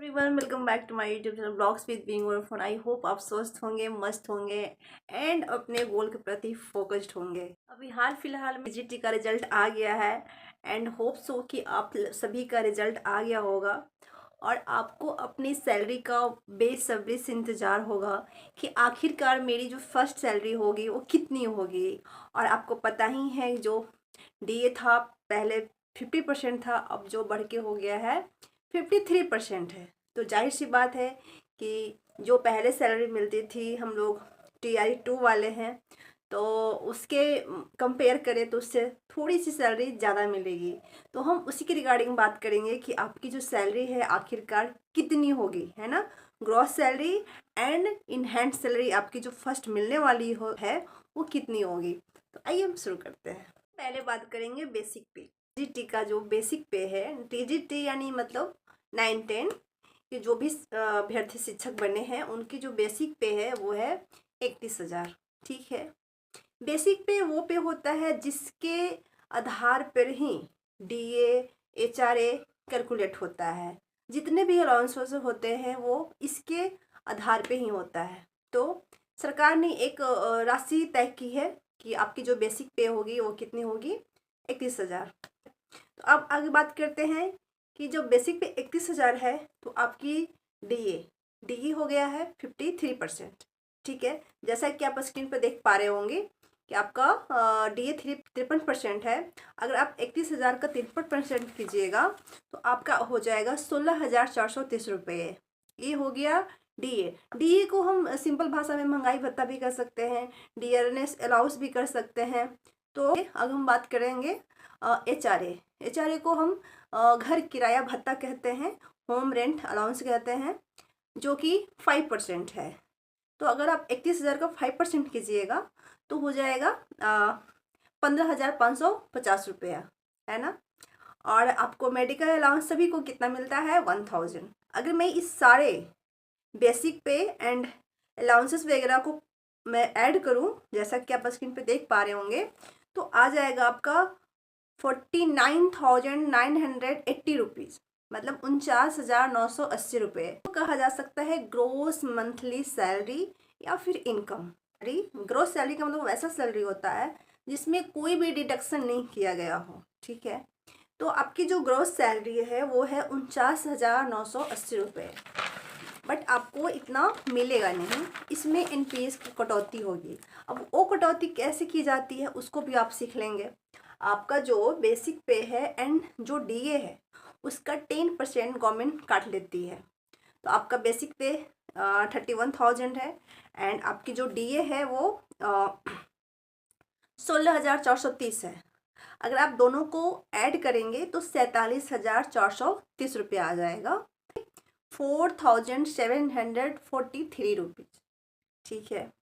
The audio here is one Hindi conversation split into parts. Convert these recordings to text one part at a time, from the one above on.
Everyone, welcome back to my YouTube channel blogs with being और फोन। आई होप आप स्वस्थ होंगे, मस्त होंगे एंड अपने गोल के प्रति फोकस्ड होंगे। अभी हाल फिलहाल में पीजीटी का रिजल्ट आ गया है एंड होप सो कि आप सभी का रिजल्ट आ गया होगा और आपको अपनी सैलरी का बेसब्री से इंतज़ार होगा कि आखिरकार मेरी जो फर्स्ट सैलरी होगी वो कितनी होगी। और आपको पता ही है जो डीए था पहले 50% था, अब जो बढ़ के हो गया है 53% है। तो जाहिर सी बात है कि जो पहले सैलरी मिलती थी, हम लोग TRE 2 वाले हैं, तो उसके कंपेयर करें तो उससे थोड़ी सी सैलरी ज़्यादा मिलेगी। तो हम उसी के रिगार्डिंग बात करेंगे कि आपकी जो सैलरी है आखिरकार कितनी होगी, है ना। Gross salary and in hand salary आपकी जो फर्स्ट मिलने वाली है वो कितनी होगी। तो आइए हम शुरू करते हैं। पहले बात करेंगे बेसिक पे। टीजीटी का जो बेसिक पे है, टीजीटी यानी मतलब 9-10 के जो भी अभ्यर्थी शिक्षक बने हैं उनकी जो बेसिक पे है वो है 31,000। ठीक है, बेसिक पे वो पे होता है जिसके आधार पर ही DA HRA कैलकुलेट होता है। जितने भी अलाउंसेस होते हैं वो इसके आधार पे ही होता है। तो सरकार ने एक राशि तय की है कि आपकी जो बेसिक पे होगी वो कितनी होगी, 31,000। तो अब आगे बात करते हैं कि जो बेसिक पे 31,000 है तो आपकी डीए हो गया है 53%। ठीक है, जैसा कि आप स्क्रीन पर देख पा रहे होंगे कि आपका डीए 53% है। अगर आप 31,000 का 53% कीजिएगा तो आपका हो जाएगा 16,430 रुपये। ये हो गया डीए। डीए को हम सिंपल भाषा में महंगाई भत्ता भी कर सकते हैं, डियरनेस अलाउंस भी कर सकते हैं। तो अब हम बात करेंगे HRA को हम घर किराया भत्ता कहते हैं, होम रेंट अलाउंस कहते हैं, जो कि 5% है। तो अगर आप 31,000 का 5% कीजिएगा तो हो जाएगा 15,550 रुपया, है ना। और आपको मेडिकल अलाउंस सभी को कितना मिलता है, 1,000। अगर मैं इस सारे बेसिक पे एंड अलाउंसेस वगैरह को मैं ऐड करूं, जैसा कि आप स्क्रीन पे देख पा रहे होंगे, तो आ जाएगा आपका 49,980 रुपीज़, मतलब 49,980 रुपये। तो कहा जा सकता है ग्रोस मंथली सैलरी या फिर इनकम। ग्रोस सैलरी का मतलब वैसा सैलरी होता है जिसमें कोई भी डिडक्शन नहीं किया गया हो। ठीक है, तो आपकी जो ग्रोस सैलरी है वो है 49,980 रुपये। बट आपको इतना मिलेगा नहीं, इसमें NPS की कटौती होगी। अब वो कटौती कैसे की जाती है उसको भी आप सीख लेंगे। आपका जो बेसिक पे है एंड जो DA है उसका 10% गवर्नमेंट काट लेती है। तो आपका बेसिक पे 31,000 है एंड आपकी जो DA है वो 16,430 है। अगर आप दोनों को ऐड करेंगे तो 47,430 रुपये आ जाएगा, 4,743 रुपीज़। ठीक है,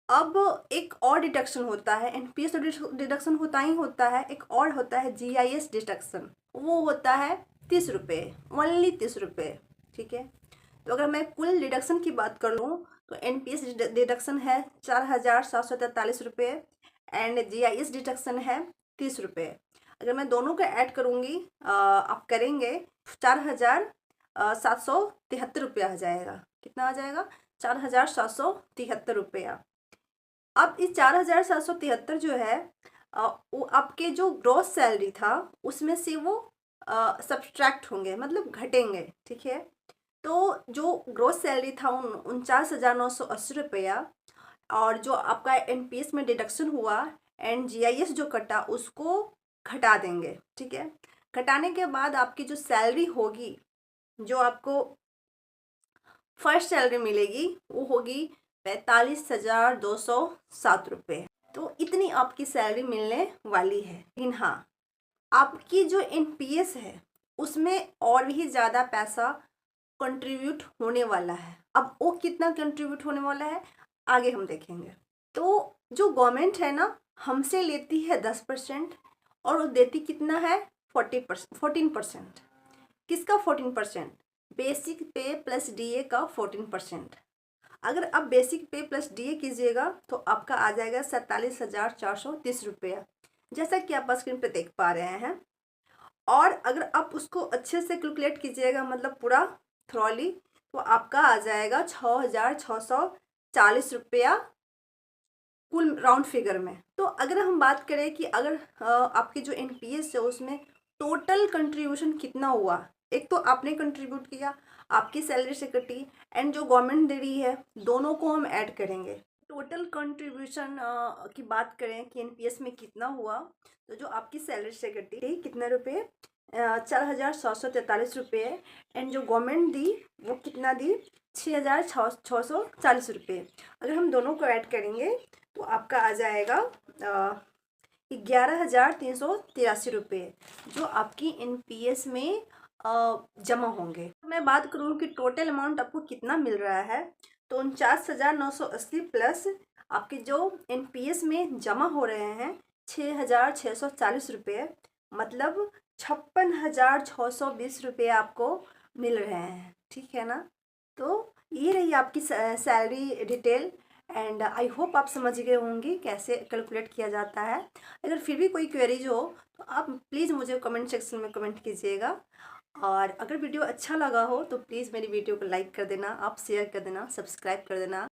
अब एक और डिडक्शन होता है, NPS डिडक्शन होता ही होता है, एक और होता है GIS डिडक्शन। वो होता है 30 रुपये, ओनली 30 रुपये। ठीक है, तो अगर मैं कुल डिडक्शन की बात कर लूँ तो NPS डिडक्शन है 4,743 रुपये एंड GIS डिडक्शन है 30 रुपये। अगर मैं दोनों को ऐड करूँगी, आप करेंगे 4,773 रुपया आ जाएगा। कितना आ जाएगा, 4,773 रुपया। अब इस 4,773 जो है वो आपके जो ग्रॉस सैलरी था उसमें से वो सब्सट्रैक्ट होंगे, मतलब घटेंगे। ठीक है, तो जो ग्रॉस सैलरी था 49,980 रुपया और जो आपका NPS में डिडक्शन हुआ एंड GIS जो कटा उसको घटा देंगे। ठीक है, घटाने के बाद आपकी जो सैलरी होगी, जो आपको फर्स्ट सैलरी मिलेगी, वो होगी 45,207 रुपये। तो इतनी आपकी सैलरी मिलने वाली है। लेकिन हाँ, आपकी जो NPS है उसमें और भी ज़्यादा पैसा कंट्रीब्यूट होने वाला है। अब वो कितना कंट्रीब्यूट होने वाला है आगे हम देखेंगे। तो जो गवर्नमेंट है ना, हमसे लेती है 10% और वो देती कितना है, 14%। किसका 14%, बेसिक पे प्लस DA का 14%। अगर आप बेसिक पे प्लस DA कीजिएगा तो आपका आ जाएगा 47,430 रुपया, जैसा कि आप स्क्रीन पे देख पा रहे हैं। और अगर आप उसको अच्छे से कैलकुलेट कीजिएगा, मतलब पूरा थ्रॉली, तो आपका आ जाएगा 6,640 रुपया कुल राउंड फिगर में। तो अगर हम बात करें कि अगर आपकी जो एनपीएस है उसमें टोटल कंट्रीब्यूशन कितना हुआ, एक तो आपने कंट्रीब्यूट किया, आपकी सैलरी से कटी, एंड जो गवर्नमेंट दे रही है, दोनों को हम ऐड करेंगे। टोटल कंट्रीब्यूशन की बात करें कि एनपीएस में कितना हुआ, तो जो आपकी सैलरी से कटी कितने रुपए, 4,743 रुपये, एंड जो गवर्नमेंट दी वो कितना दी, 6,640 रुपये। अगर हम दोनों को ऐड करेंगे तो आपका आ जाएगा 11,383 रुपये, जो आपकी एनपीएस में जमा होंगे। मैं बात करूँ कि टोटल अमाउंट आपको कितना मिल रहा है, तो 49,980 प्लस आपके जो एनपीएस में जमा हो रहे हैं 6,640 रुपये, मतलब 56,620 रुपये आपको मिल रहे हैं। ठीक है ना। तो ये रही आपकी salary detail, and I hope आप समझ गए होंगे कैसे कैलकुलेट किया जाता है। अगर फिर भी कोई क्वेरीज हो तो आप प्लीज़ मुझे कमेंट सेक्शन में कमेंट कीजिएगा, और अगर वीडियो अच्छा लगा हो तो प्लीज़ मेरी वीडियो को लाइक कर देना, आप शेयर कर देना, सब्सक्राइब कर देना।